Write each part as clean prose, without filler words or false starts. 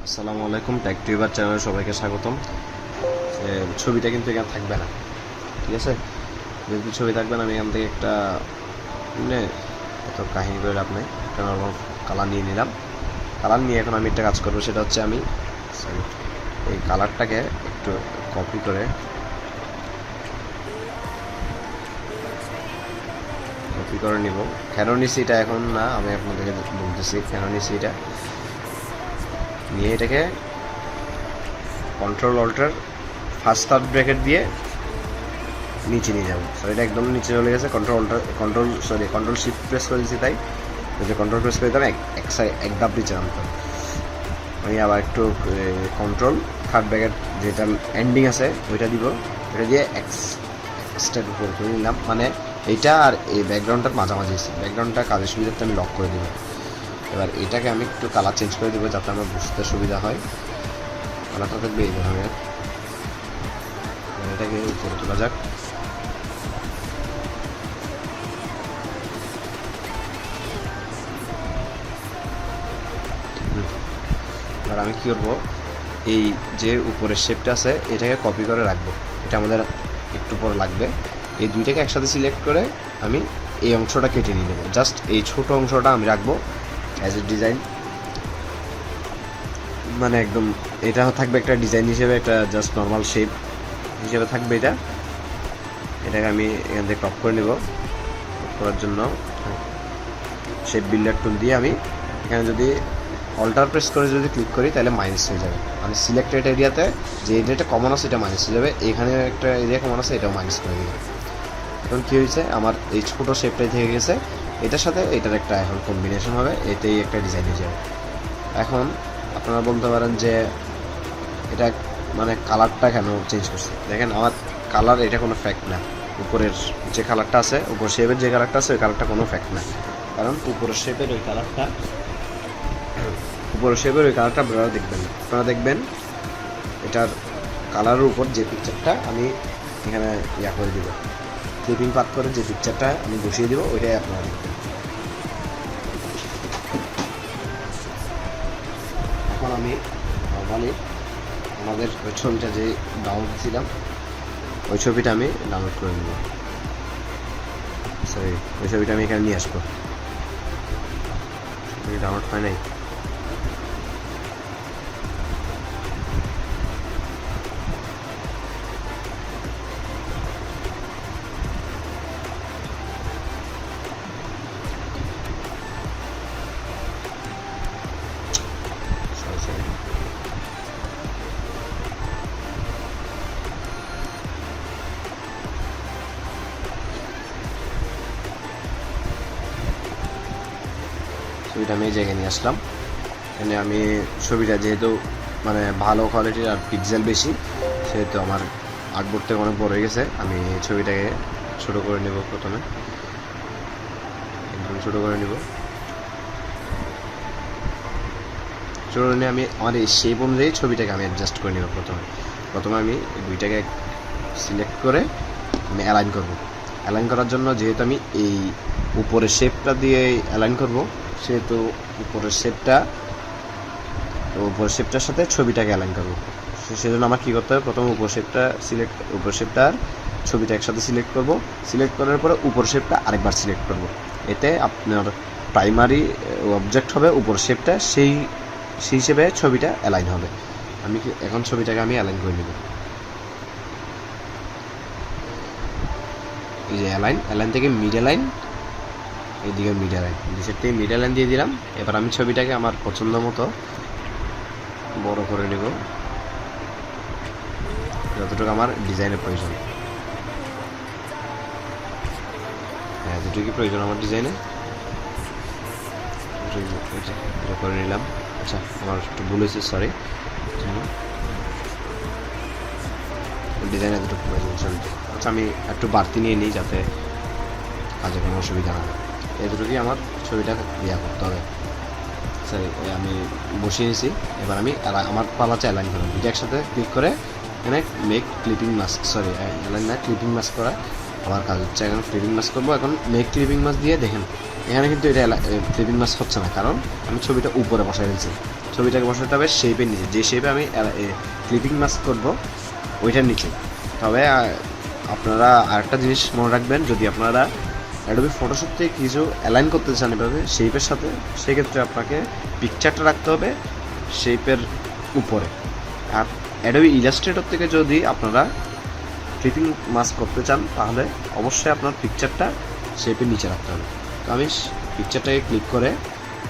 আসসালামু আলাইকুম, take tuber চ্যানেলে সবাইকে স্বাগতম। ছবিটা কিন্তু এখানে থাকবে না, ঠিক আছে? যেহেতু ছবি থাকবে না, আমি এখান থেকে একটা মানে এত কাহিনী করে লাভ নেই, একটা নর্মাল কালার নিয়ে নিলাম। কালার নিয়ে এখন আমি একটা কাজ করবো, সেটা হচ্ছে আমি এই কালারটাকে একটু কপি করে নিব। কেন নিছি এটা এখন না, আমি আপনাদেরকে বলতেছি কেন নিছি। এটা নিয়ে এটাকে control alter first third bracket দিয়ে নিচে নিয়ে যাবো। সো এটা একদম নিচে চলে গেছে। কন্ট্রোল শিফট প্রেস করে দিচ্ছি, তাই যদি কন্ট্রোল প্রেস করে দিতাম এক ধাপ নিচে নামতাম। আমি আবার একটু কন্ট্রোল থার্ড ব্র্যাকেট যেটা এন্ডিং আছে ওইটা দিব, ওইটা দিয়ে এক্সট্রা উপর করে নিলাম। মানে এইটা আর এই ব্যাকগ্রাউন্ডটার মাঝামাঝি আছে, ব্যাকগ্রাউন্ডটা কাজের সুবিধাতে আমি লক করে দিব। এবার এটাকে আমি একটু কালার চেঞ্জ করে দেবো যাতে আমার বুঝতে সুবিধা হয়। কালারটা থাকবে এই ধরনের। এটাকে উপরে তোলা যাক। এবার আমি কী করবো, এই যে উপরের শেপটা আছে এটাকে কপি করে রাখবো, এটা আমাদের একটু পরে লাগবে। এই দুইটাকে একসাথে সিলেক্ট করে আমি এই অংশটা কেটে নিয়ে নেবো। জাস্ট এই ছোট অংশটা আমি রাখবো অ্যাজ এ ডিজাইন, মানে একদম এটা থাকবে একটা ডিজাইন হিসেবে, একটা জাস্ট নর্মাল শেপ হিসেবে থাকবে এটা। এটাকে আমি এখান থেকে ক্রপ করে নেব। ক্রপ করার জন্য শেপ বিল্ডার টুল দিয়ে আমি এখানে যদি অল্টার প্রেস করে যদি ক্লিক করি তাহলে মাইনাস হয়ে যাবে। মানে সিলেক্টেড এরিয়াতে যে এরিয়াটা কমন আছে এটা মাইনাস হয়ে যাবে, এখানে একটা এরিয়া কমন আছে এটাও মাইনাস করে দেবে। এখন কী হয়েছে, আমার এই ছোটো শেপটাই থেকে গেছে, এটার সাথে এটার একটা এখন কম্বিনেশন হবে, এটাই একটা ডিজাইন হয়ে যাবে। এখন আপনারা বলতে পারেন যে এটা মানে কালারটা কেন চেঞ্জ করছে। দেখেন আমার কালার এটা কোনো ফ্যাক্ট না, উপরের যে কালারটা আছে, উপর শেপের যে কালারটা আছে ওই কালারটা কোনো ফ্যাক্ট না। কারণ উপরের শেপের ওই কালারটা আপনারা দেখবেন এটার কালারের উপর যে পিকচারটা আমি এখানে করে দিব, ক্লিপিং পাত করে যে পিকচারটা আমি বসিয়ে দিব ওইটাই আপনারা দেখবেন। এখন আমি নর্মালি আমাদের ওই ছবিটা যে ডাউনলোড দিয়েছিলাম ওই ছবিটা আমি ডাউনলোড করে নেব। সরি, ওই ছবিটা আমি এখানে নিয়ে আসবো। ডাউনলোড হয় নাই। ছবিটা আমি এই জায়গায় নিয়ে আসলাম। এখানে আমি ছবিটা যেহেতু মানে ভালো কোয়ালিটির আর পিক্সেল বেশি, সেহেতু আমার আর্টবোর্ড থেকে অনেক বড় হয়ে গেছে। আমি ছবিটাকে ছোটো করে নেব, প্রথমে একদম ছোটো করে নেব। ছোটো নিয়ে আমি আমার এই শেপ অনুযায়ী ছবিটাকে আমি অ্যাডজাস্ট করে নেব। প্রথমে আমি দুইটাকে সিলেক্ট করে আমি অ্যালাইন করব। অ্যালাইন করার জন্য যেহেতু আমি এই উপরের শেপটা দিয়ে অ্যালাইন করব, সেহেতু উপরের শেপটার সাথে ছবিটাকে অ্যালাইন করবো। সেজন্য আমার কী করতে হবে, প্রথমে উপর শেপটা আর ছবিটা একসাথে সিলেক্ট করব। সিলেক্ট করার পরে উপর শেপটা আরেকবার সিলেক্ট করব। এতে আপনার প্রাইমারি অবজেক্ট হবে উপর শেপটা, সেই হিসেবে ছবিটা অ্যালাইন হবে। এখন ছবিটাকে আমি অ্যালাইন করে নেব। এই যে অ্যালাইন থেকে মিডল লাইন, এইদিকে মিডল লাইন, নিচের থেকে মিডল লাইন দিয়ে দিলাম। এবার আমি ছবিটাকে আমার পছন্দ মতো বড় করে নেব, যতটুকু আমার ডিজাইনের প্রয়োজন। হ্যাঁ, যেটুকু প্রয়োজন আমার ডিজাইনে এটা করে নিলাম। আচ্ছা, আমার একটু ভুল হয়েছে, সরি। ডিজাইন এতটুকু প্রয়োজন ছবিতে। আচ্ছা, আমি একটু বাড়তি নিয়ে নিই যাতে কাজে কোনো অসুবিধা না হয়। এতটুকুই আমার ছবিটা করতে হবে। সরি, আমি বসিয়ে নিয়েছি। এবার আমি আমার পালাতে অ্যালাইন করলাম। দুটো একসাথে ক্লিক করে এখানে make clipping mask, sorry align না, ক্লিপিং মাস্ক করা আবার কাজ হচ্ছে। এখন ক্লিপিং মাস্ক করবো। এখন মেক ক্লিপিং মাস্ক দিয়ে দেখেন এখানে কিন্তু এটা ক্লিপিং মাস্ক হচ্ছে না, কারণ আমি ছবিটা উপরে বসাই ফেলছি। ছবিটাকে বসাতে হবে শেপের নিচে, যে শেপে আমি ক্লিপিং মাস্ক করবো ওইটার নিচে। তবে আপনারা আরেকটা জিনিস মনে রাখবেন, যদি আপনারা অ্যাডোবি ফটোশপ থেকে কিছু অ্যালাইন করতে চান এভাবে শেপের সাথে, সেক্ষেত্রে আপনাকে পিকচারটা রাখতে হবে শেপের উপরে। আর অ্যাডোবি ইলাস্ট্রেটর থেকে যদি আপনারা ক্লিপিং মাস্ক করতে চান তাহলে অবশ্যই আপনার পিকচারটা শেপের নিচে রাখতে হবে। তো আমি পিকচারটাকে ক্লিক করে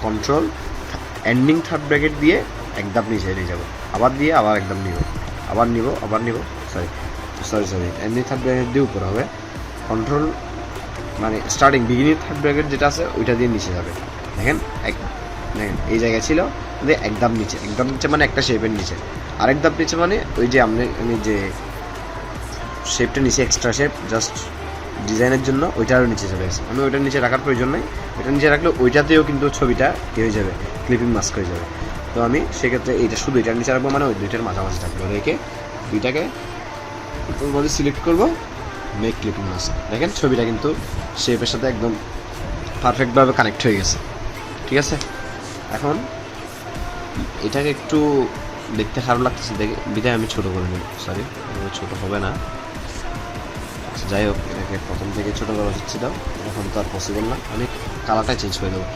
কন্ট্রোল এন্ডিং থার্ড ব্র্যাকেট দিয়ে একদম নিচে নিয়ে যাবো, আবার দিয়ে আবার একদম নিব, আবার নিব সরি এন্ডিং থার্ড ব্র্যাকেট দিয়ে উপরে হবে, কন্ট্রোল মানে স্টার্টিং বিগিনিং থার্ড ব্র্যাকেট যেটা আছে ওইটা দিয়ে নিচে যাবে। দেখেন এই জায়গায় ছিল একদম নিচে মানে একটা শেপের নিচে, আরেক ধাপ নিচে মানে ওই যে আমি যে শেপটা নিচে এক্সট্রা শেপ জাস্ট ডিজাইনের জন্য ওইটা আরও নিচে চলে গেছে। আমি ওইটার নিচে রাখার প্রয়োজন নেই, ওইটা নিচে রাখলে ওইটাতেও কিন্তু ছবিটা কী হয়ে যাবে, ক্লিপিং মাস্ক হয়ে যাবে। তো আমি সেক্ষেত্রে এইটা শুধু এটার নিচে রাখবো, মানে ওই দুইটার মাঝামাঝি থাকবে, রেখে দুইটাকে বলে সিলেক্ট করবো মেক ক্লিপিং মাস্ক। দেখেন ছবিটা কিন্তু শেপের সাথে একদম পারফেক্টভাবে কানেক্ট হয়ে গেছে। ঠিক আছে, এখন এটাকে একটু দেখতে খারাপ লাগতেছে দেখে বিধায় আমি ছোটো করে নিই, সরি ছোটো হবে না, যাই হোক এটাকে প্রথম থেকে ছোটো করা হচ্ছিল, এখন তো আর পসিবল না, আমি কালারটা চেঞ্জ করে দেবো।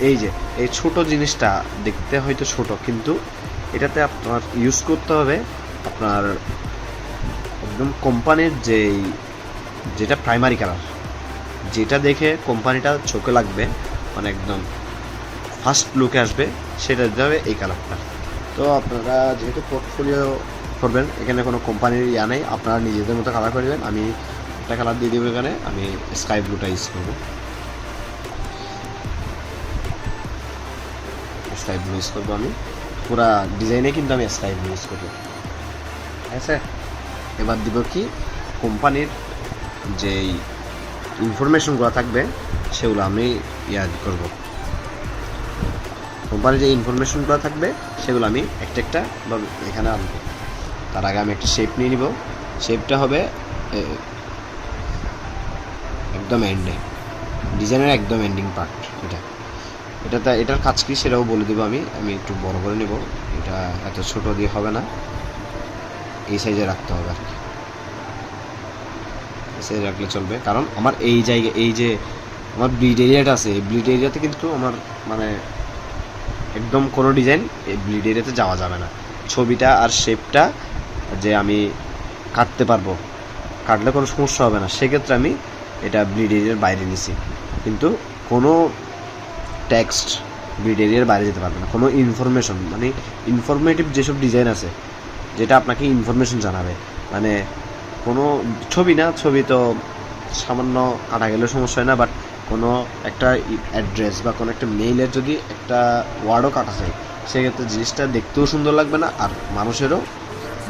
এই যে এই ছোটো জিনিসটা দেখতে হয়তো ছোট, কিন্তু এটাতে আপনার ইউজ করতে হবে আপনার একদম কোম্পানির যেটা প্রাইমারি কালার, যেটা দেখে কোম্পানিটা চোখে লাগবে, মানে একদম ফার্স্ট লুকে আসবে, সেটা দিতে হবে এই কালারটা। তো আপনারা যেহেতু পোর্টফোলিও করবেন, এখানে কোনো কোম্পানির ইয়া নেই, আপনারা নিজেদের মতো কালার করবেন। আমি একটা কালার দিয়ে দেবো, এখানে আমি স্কাই ব্লুটা ইউজ করবো, স্কাই ব্লু ইউজ করবো। আমি পুরা ডিজাইনে কিন্তু আমি স্কাই ব্লু ইউজ করবো। ঠিক আছে, এবার দিব কি কোম্পানির যেই ইনফরমেশনগুলো থাকবে সেগুলো আমি ইয়া করব, কোম্পানির যে ইনফরমেশনগুলো থাকবে সেগুলো আমি একটা বা এখানে আনবো। তার আগে আমি একটা শেপ নিয়ে নিব, শেপটা হবে একদম এন্ডে, ডিজাইনের একদম এন্ডিং পার্ট। এটার কাজ কি সেটাও বলে দেবো। আমি একটু বড় করে নেব, এটা এত ছোট দিয়ে হবে না, এই সাইজে রাখতে হবে আর কি, এই সাইজে রাখলে চলবে। কারণ আমার এই জায়গায় এই যে আমার ব্লিড এরিয়াটা আছে, এই ব্লিড এরিয়াতে কিন্তু আমার মানে একদম কোনো ডিজাইন এই ব্লিড এরিয়াতে যাওয়া যাবে না। ছবিটা আর শেপটা যে আমি কাটতে পারবো, কাটলে কোনো সমস্যা হবে না, সেক্ষেত্রে আমি এটা ব্লিড এরিয়ার বাইরে নিছি। কিন্তু কোনো টেক্সট ব্লিড এরিয়ার বাইরে যেতে পারবে না, কোনো ইনফরমেশন মানে ইনফরমেটিভ যেসব ডিজাইন আছে যেটা আপনাকে ইনফরমেশন জানাবে, মানে কোনো ছবি না, ছবি তো সামান্য কাটা গেলেও সমস্যা হয় না, বাট কোনো একটা অ্যাড্রেস বা কোনো একটা মেইলের যদি একটা ওয়ার্ডও কাটা যায়, সেক্ষেত্রে জিনিসটা দেখতেও সুন্দর লাগবে না, আর মানুষেরও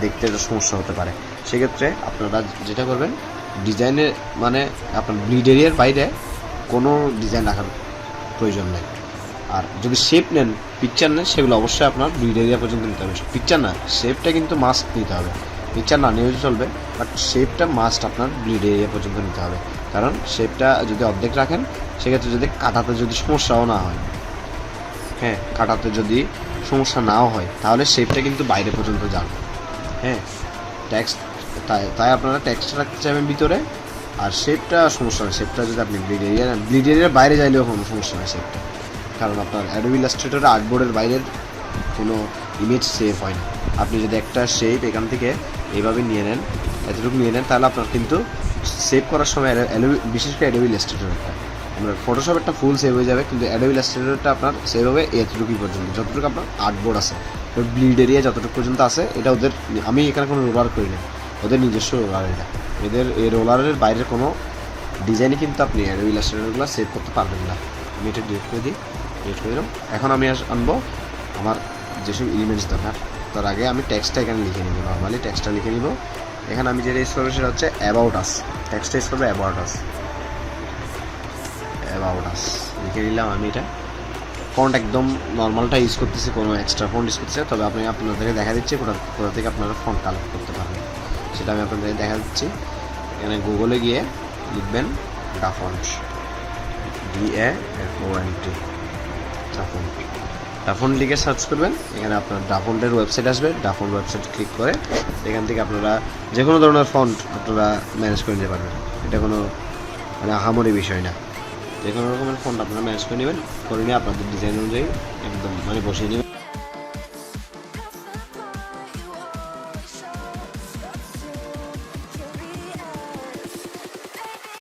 দেখতে একটা সমস্যা হতে পারে। সেক্ষেত্রে আপনারা যেটা করবেন, ডিজাইনের মানে আপনার ব্লিড এরিয়ার বাইরে কোনো ডিজাইন রাখার প্রয়োজন নেই। আর যদি শেপ নেন, পিকচার নেন, সেগুলো অবশ্যই আপনার ব্লিড এরিয়া পর্যন্ত নিতে হবে। পিকচার না, শেপটা কিন্তু মাস্ট নিতে হবে, পিকচার না নিয়েও চলবে, বাট শেপটা মাস্ট আপনার ব্লিড এরিয়া পর্যন্ত নিতে হবে। কারণ শেপটা যদি অর্ধেক রাখেন, সেক্ষেত্রে যদি কাটাতে যদি সমস্যাও না হয়, হ্যাঁ কাটাতে যদি সমস্যা নাও হয়, তাহলে শেপটা কিন্তু বাইরে পর্যন্ত যাবে। হ্যাঁ টেক্সট তাই আপনারা টেক্সট রাখতে চাইবেন ভিতরে, আর শেপটা সমস্যা নয়, শেপটা যদি আপনি ব্লিড এরিয়ার বাইরে যাইলেও কোনো সমস্যা নয় শেপটা, কারণ আপনার অ্যাডোবি ইলাস্ট্রেটরে আর্টবোর্ডের বাইরের কোনো ইমেজ সেভ হয় না। আপনি যদি একটা শেপ এখান থেকে এইভাবে নিয়ে নেন, এতটুকু নিয়ে নেন, তাহলে আপনার কিন্তু সেভ করার সময় বিশেষ করে অ্যাডোবি ইলাস্ট্রেটরটা, আপনার ফটোশপেরটা ফুল সেভ হয়ে যাবে, কিন্তু অ্যাডোবি ইলাস্ট্রেটরটা আপনার সেভ হবে এতটুকুই পর্যন্ত, যতটুকু আপনার আর্টবোর্ড আছে, ব্লিড এরিয়া যতটুকু পর্যন্ত আছে, এটা ওদের, আমি এখানে কোনো রোলার করি না, ওদের নিজস্ব রোলার এটা, এদের এই রোলারের বাইরের কোনো ডিজাইনে কিন্তু আপনি অ্যাডোবি ইলাস্ট্রেটরগুলো সেভ করতে পারবেন না। আমি এটা ডিলিট করে দিলাম। এখন আমি আনবো আমার যেসব এলিমেন্টস দরকার, তার আগে আমি টেক্সটটা এখানে লিখে নিব, নর্মালি টেক্সটটা লিখে নিব। এখানে আমি যেটা ইউজ করবো সেটা হচ্ছে অ্যাবাউট আস, টেক্সটটা ইউজ করবো অ্যাবাউট আস লিখে নিলাম। আমি এটা ফন্ট একদম নর্মালটা ইউজ করতেছি, কোনো এক্সট্রা ফন্ট ইউজ করতেছে, তবে আমি আপনাদেরকে দেখা দিচ্ছি কোথা থেকে আপনারা ফন্ট কালেক্ট করতে পারবেন, সেটা আমি আপনাদের দেখা দিচ্ছি। এখানে গুগলে গিয়ে লিখবেন ডাফন্ট, DAFONT, ডাফন্ট। ডাফন্ট লিখে সার্চ করবেন, এখানে আপনার ডাফন্টের ওয়েবসাইট আসবে। ডাফন্ট ওয়েবসাইট ক্লিক করে এখান থেকে আপনারা যে কোনো ধরনের ফন্ট আপনারা ম্যানেজ করে নিতে পারবেন। এটা কোনো মানে আহামরি বিষয় না, যে কোনো রকমের ফন্ট আপনারা ম্যানেজ করে নেবেন, করে নিয়ে আপনাদের ডিজাইন অনুযায়ী একদম মানে বসিয়ে নেবেন।